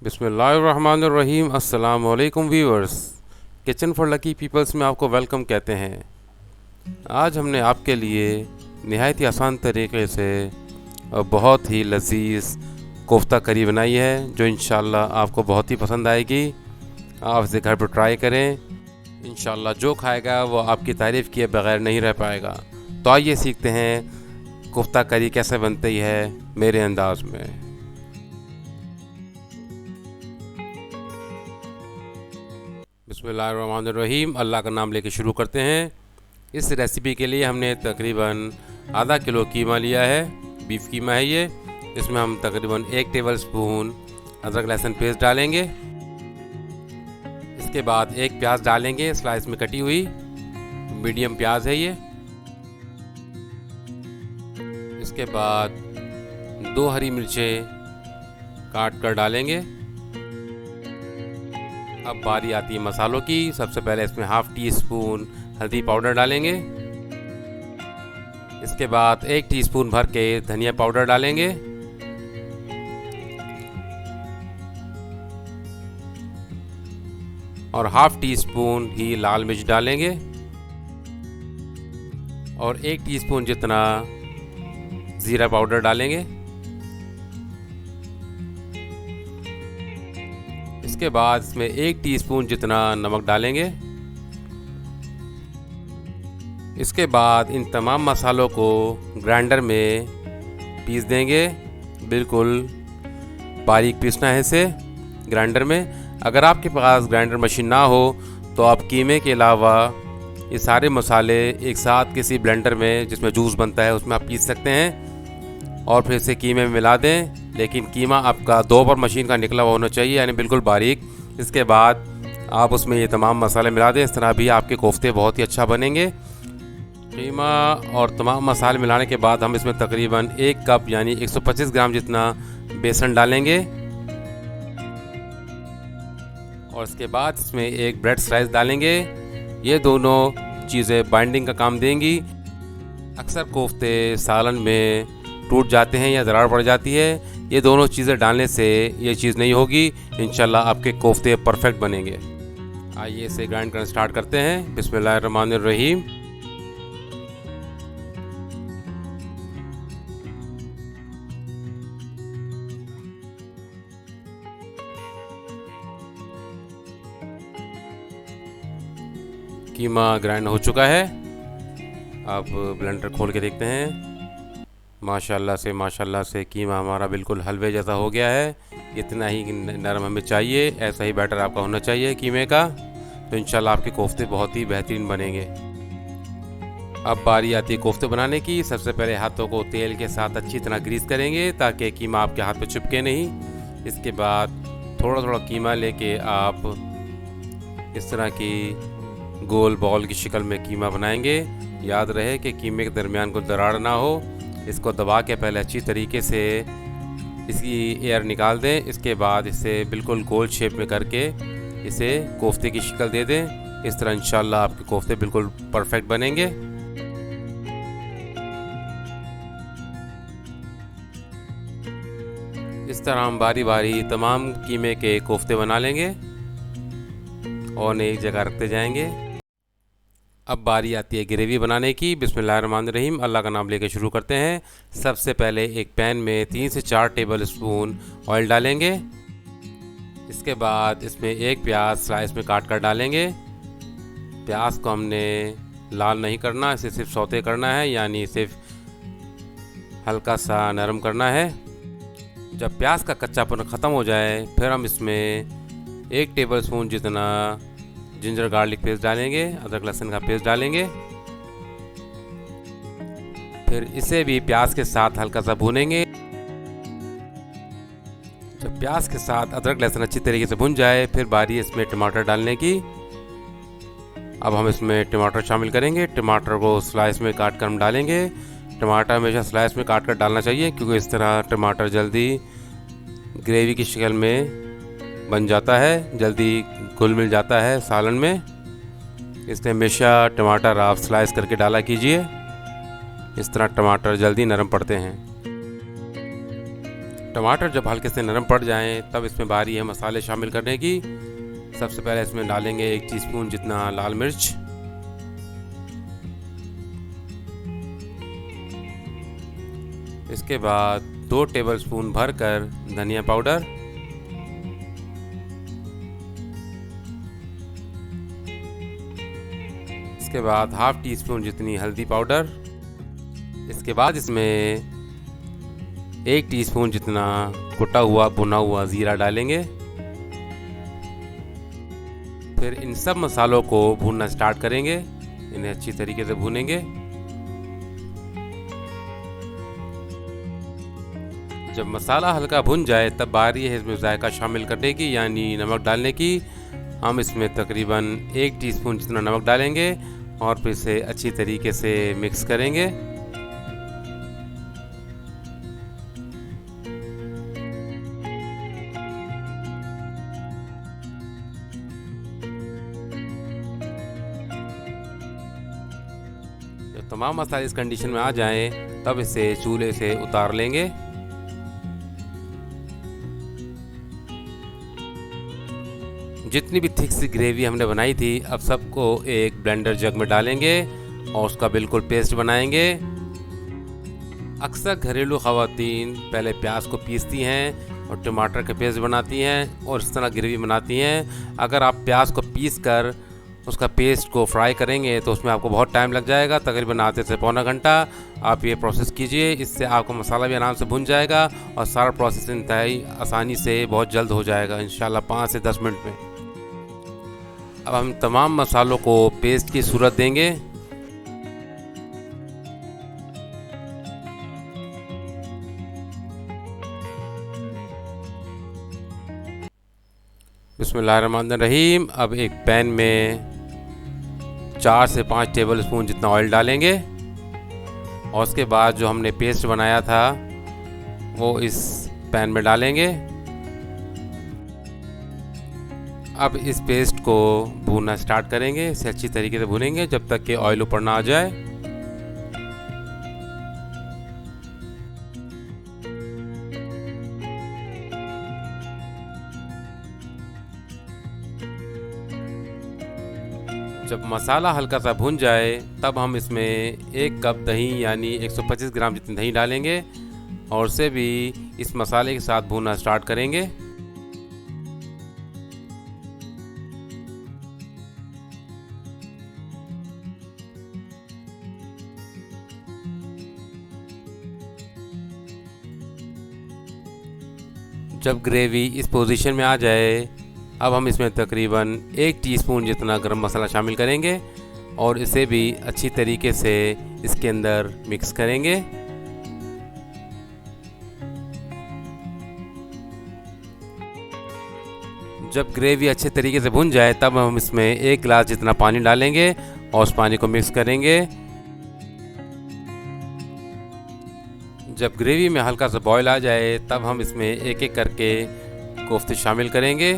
बिस्मिल्लाहिर्रहमानिर्रहीम। अस्सलाम वालेकुम viewers, kitchen for lucky peoples में आपको वेलकम कहते हैं। आज हमने आपके लिए नहायत ही आसान तरीके से और बहुत ही लजीज कोफ्ता करी बनाई है, जो इंशाल्लाह आपको बहुत ही पसंद आएगी। आप इसे घर पर ट्राई करें, इंशाल्लाह जो खाएगा वो आपकी तारीफ़ किए बगैर नहीं रह पाएगा। तो आइए सीखते हैं कोफ्ता करी कैसे बनती है मेरे अंदाज में। बिस्मिल्लाहिर्रहमानिर्रहीम, अल्लाह का नाम लेके शुरू करते हैं। इस रेसिपी के लिए हमने तकरीबन आधा किलो कीमा लिया है, बीफ कीमा है ये। इसमें हम तकरीबन 1 टेबल स्पून अदरक लहसुन पेस्ट डालेंगे। इसके बाद 1 प्याज डालेंगे, स्लाइस में कटी हुई, मीडियम प्याज है ये। इसके बाद 2 हरी मिर्चें काट कर डालेंगे। अब बारी आती है मसालों की। सबसे पहले इसमें हाफ़ टी स्पून हल्दी पाउडर डालेंगे। इसके बाद 1 टीस्पून भर के धनिया पाउडर डालेंगे। और हाफ़ टी स्पून ही लाल मिर्च डालेंगे और 1 टीस्पून जितना ज़ीरा पाउडर डालेंगे। इसके बाद इसमें 1 टीस्पून जितना नमक डालेंगे। इसके बाद इन तमाम मसालों को ग्राइंडर में पीस देंगे। बिल्कुल बारीक पीसना है इसे ग्राइंडर में। अगर आपके पास ग्राइंडर मशीन ना हो तो आप कीमे के अलावा ये सारे मसाले एक साथ किसी ब्लेंडर में, जिसमें जूस बनता है, उसमें आप पीस सकते हैं और फिर इसे कीमे में मिला दें। लेकिन कीमा आपका 2 बार मशीन का निकला हुआ होना चाहिए, यानी बिल्कुल बारीक। इसके बाद आप उसमें ये तमाम मसाले मिला दें। इस तरह भी आपके कोफ्ते बहुत ही अच्छा बनेंगे। कीमा और तमाम मसाले मिलाने के बाद हम इसमें तकरीबन 1 कप यानी 125 ग्राम जितना बेसन डालेंगे। और इसके बाद इसमें 1 ब्रेड स्लाइस डालेंगे। ये दोनों चीज़ें बाइंडिंग का काम देंगी। अक्सर कोफ्ते सालन में टूट जाते हैं या दरार पड़ जाती है। ये दोनों चीज़ें डालने से ये चीज़ नहीं होगी। इंशाल्लाह आपके कोफ्ते परफेक्ट बनेंगे। आइए इसे ग्राइंड करना स्टार्ट करते हैं। बिस्मिल्लाहिर्रहमानिर्रहीम। कीमा ग्राइंड हो चुका है। अब ब्लेंडर खोल के देखते हैं। माशाल्लाह से कीमा हमारा बिल्कुल हलवे जैसा हो गया है। इतना ही नरम हमें चाहिए, ऐसा ही बैटर आपका होना चाहिए कीमे का। तो इंशाल्लाह आपके कोफ्ते बहुत ही बेहतरीन बनेंगे। अब बारी आती है कोफ्ते बनाने की। सबसे पहले हाथों को तेल के साथ अच्छी तरह ग्रीस करेंगे ताकि कीमा आपके हाथ पे चिपके नहीं। इसके बाद थोड़ा थोड़ा कीमा लेके आप इस तरह की गोल बॉल की शक्ल में कीमा बनाएंगे। याद रहे कि कीमे के दरमियान कोई दरार ना हो। इसको दबा के पहले अच्छी तरीके से इसकी एयर निकाल दें। इसके बाद इसे बिल्कुल गोल शेप में करके इसे कोफ्ते की शक्ल दे दें। इस तरह इंशाल्लाह आपके कोफ्ते बिल्कुल परफेक्ट बनेंगे। इस तरह हम बारी बारी तमाम कीमे के कोफ्ते बना लेंगे और एक जगह रखते जाएंगे। अब बारी आती है ग्रेवी बनाने की। बिस्मिल्लाहिर्रहमानिर्रहीम, अल्लाह का नाम लेकर शुरू करते हैं। सबसे पहले एक पैन में 3 से 4 टेबल स्पून ऑयल डालेंगे। इसके बाद इसमें 1 प्याज स्लाइस में काट कर डालेंगे। प्याज को हमने लाल नहीं करना, इसे सिर्फ सौते करना है, यानी सिर्फ हल्का सा नरम करना है। जब प्याज का कच्चापन ख़त्म हो जाए फिर हम इसमें 1 टेबल स्पून जितना जिंजर गार्लिक पेस्ट डालेंगे, अदरक लहसुन का पेस्ट डालेंगे। फिर इसे भी प्याज के साथ हल्का सा भूनेंगे। जब प्याज के साथ अदरक लहसुन अच्छी तरीके से भुन जाए फिर बारी इसमें टमाटर डालने की। अब हम इसमें टमाटर शामिल करेंगे। टमाटर को स्लाइस में काट कर हम डालेंगे। टमाटर हमेशा स्लाइस में काट कर डालना चाहिए, क्योंकि इस तरह टमाटर जल्दी ग्रेवी की शक्ल में बन जाता है, जल्दी घुल मिल जाता है सालन में। इसलिए हमेशा टमाटर आप स्लाइस करके डाला कीजिए। इस तरह टमाटर जल्दी नरम पड़ते हैं। टमाटर जब हल्के से नरम पड़ जाएं तब इसमें बारी है मसाले शामिल करने की। सबसे पहले इसमें डालेंगे 1 टीस्पून जितना लाल मिर्च, इसके बाद 2 टेबलस्पून भरकर धनिया पाउडर, इसके बाद हाफ टी स्पून जितनी हल्दी पाउडर, इसके बाद इसमें 1 टीस्पून जितना कुटा हुआ भुना हुआ ज़ीरा डालेंगे। फिर इन सब मसालों को भूनना स्टार्ट करेंगे, इन्हें अच्छी तरीके से भूनेंगे। जब मसाला हल्का भुन जाए तब बारी है इसमें जायका शामिल करने की, यानी नमक डालने की। हम इसमें तकरीबन 1 टीस्पून जितना नमक डालेंगे और फिर से अच्छी तरीके से मिक्स करेंगे। जब तमाम मसाले इस कंडीशन में आ जाएं तब इसे चूल्हे से उतार लेंगे। जितनी भी थिक सी ग्रेवी हमने बनाई थी अब सबको एक ब्लेंडर जग में डालेंगे और उसका बिल्कुल पेस्ट बनाएंगे। अक्सर घरेलू ख़वातीन पहले प्याज को पीसती हैं और टमाटर का पेस्ट बनाती हैं और इस तरह ग्रेवी बनाती हैं। अगर आप प्याज को पीस कर उसका पेस्ट को फ्राई करेंगे तो उसमें आपको बहुत टाइम लग जाएगा, तकरीबन आधे से पौना घंटा। आप ये प्रोसेस कीजिए, इससे आपका मसाला भी आराम से भुन जाएगा और सारा प्रोसेस इंतहाई आसानी से बहुत जल्द हो जाएगा, इंशाल्लाह 5 से 10 मिनट में। अब हम तमाम मसालों को पेस्ट की सूरत देंगे। बिस्मिल्लाहिर्रहमानिर्रहीम। अब एक पैन में 4 से 5 टेबल स्पून जितना ऑयल डालेंगे और उसके बाद जो हमने पेस्ट बनाया था वो इस पैन में डालेंगे। अब इस पेस्ट को भूनना स्टार्ट करेंगे, इसे अच्छी तरीके से भूनेंगे जब तक कि ऑयल ऊपर ना आ जाए। जब मसाला हल्का सा भुन जाए तब हम इसमें 1 कप दही यानी 125 ग्राम जितनी दही डालेंगे और उसे भी इस मसाले के साथ भूनना स्टार्ट करेंगे। जब ग्रेवी इस पोजीशन में आ जाए अब हम इसमें तकरीबन 1 टीस्पून जितना गरम मसाला शामिल करेंगे और इसे भी अच्छी तरीके से इसके अंदर मिक्स करेंगे। जब ग्रेवी अच्छे तरीके से भुन जाए तब हम इसमें 1 गिलास जितना पानी डालेंगे और उस पानी को मिक्स करेंगे। जब ग्रेवी में हल्का सा बॉयल आ जाए तब हम इसमें एक एक करके कोफ्ते शामिल करेंगे।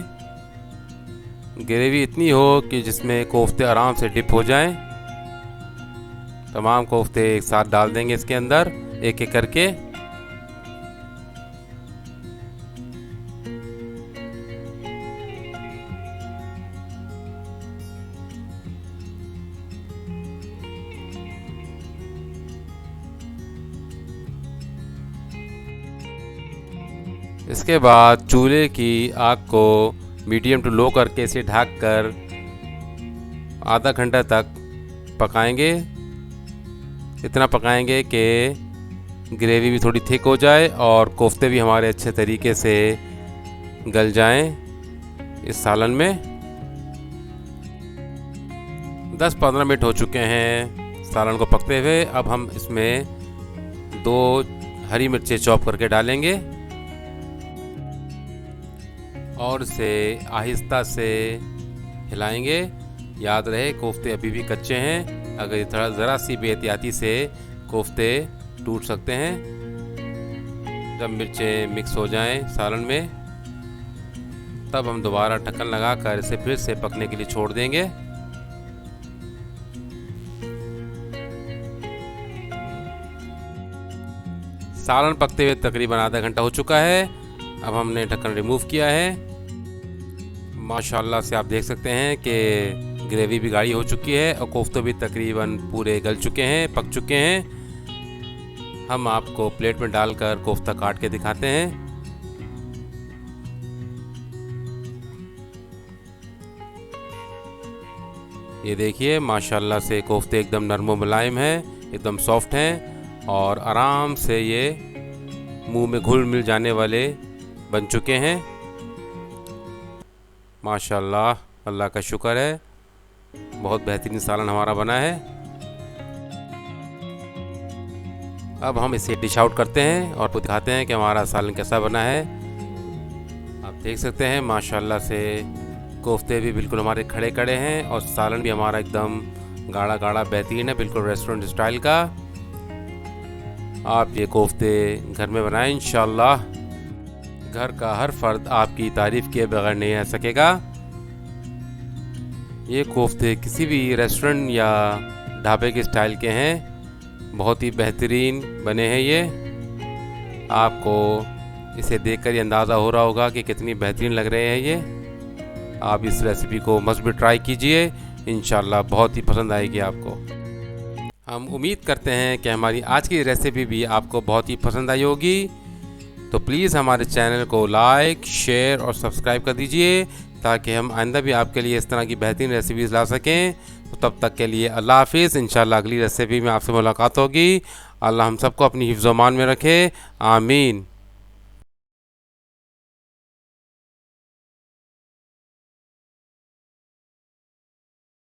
ग्रेवी इतनी हो कि जिसमें कोफ्ते आराम से डिप हो जाएं। तमाम कोफ्ते एक साथ डाल देंगे इसके अंदर एक एक करके। इसके बाद चूल्हे की आग को मीडियम टू लो करके इसे ढक कर आधा घंटा तक पकाएंगे। इतना पकाएंगे कि ग्रेवी भी थोड़ी थिक हो जाए और कोफ्ते भी हमारे अच्छे तरीके से गल जाएं इस सालन में। 10-15 मिनट हो चुके हैं सालन को पकते हुए। अब हम इसमें 2 हरी मिर्चें चॉप करके डालेंगे और इसे आहिस्ता से हिलाएंगे। याद रहे कोफ्ते अभी भी कच्चे हैं, अगर थोड़ा ज़रा सी बेहतियाती से कोफ्ते टूट सकते हैं। जब मिर्चें मिक्स हो जाएं सालन में तब हम दोबारा ढक्कन लगाकर इसे फिर से पकने के लिए छोड़ देंगे। सालन पकते हुए तकरीबन आधा घंटा हो चुका है। अब हमने ढक्कन रिमूव किया है। माशाल्लाह से आप देख सकते हैं कि ग्रेवी भी गाढ़ी हो चुकी है और कोफ्ते भी तकरीबन पूरे गल चुके हैं, पक चुके हैं। हम आपको प्लेट में डालकर कोफ्ता काट के दिखाते हैं। ये देखिए माशाल्लाह से कोफ्ते एकदम नरम मुलायम हैं, एकदम सॉफ्ट हैं और आराम से ये मुंह में घुल मिल जाने वाले बन चुके हैं। माशाल्लाह, अल्लाह का शुक्र है, बहुत बेहतरीन सालन हमारा बना है। अब हम इसे डिश आउट करते हैं और दिखाते हैं कि हमारा सालन कैसा बना है। आप देख सकते हैं माशाल्लाह से कोफ्ते भी बिल्कुल हमारे खड़े खड़े हैं और सालन भी हमारा एकदम गाढ़ा गाढ़ा बेहतरीन है, बिल्कुल रेस्टोरेंट स्टाइल का। आप ये कोफ्ते घर में बनाएं इंशाल्लाह। घर का हर फर्द आपकी तारीफ़ किए बगैर नहीं रह सकेगा। ये कोफ्ते किसी भी रेस्टोरेंट या ढाबे के स्टाइल के हैं, बहुत ही बेहतरीन बने हैं ये। आपको इसे देखकर ये अंदाज़ा हो रहा होगा कि कितनी बेहतरीन लग रहे हैं ये। आप इस रेसिपी को मस्ट भी ट्राई कीजिए, इंशाल्लाह बहुत ही पसंद आएगी आपको। हम उम्मीद करते हैं कि हमारी आज की रेसिपी भी आपको बहुत ही पसंद आई होगी। तो प्लीज़ हमारे चैनल को लाइक, शेयर और सब्सक्राइब कर दीजिए ताकि हम आइंदा भी आपके लिए इस तरह की बेहतरीन रेसिपीज़ ला सकें। तो तब तक के लिए अल्लाह हाफिज़। इंशाल्लाह अगली रेसिपी में आपसे मुलाकात होगी। अल्लाह हम सबको अपनी हिफ्ज़-ओ-मान में रखे, आमीन।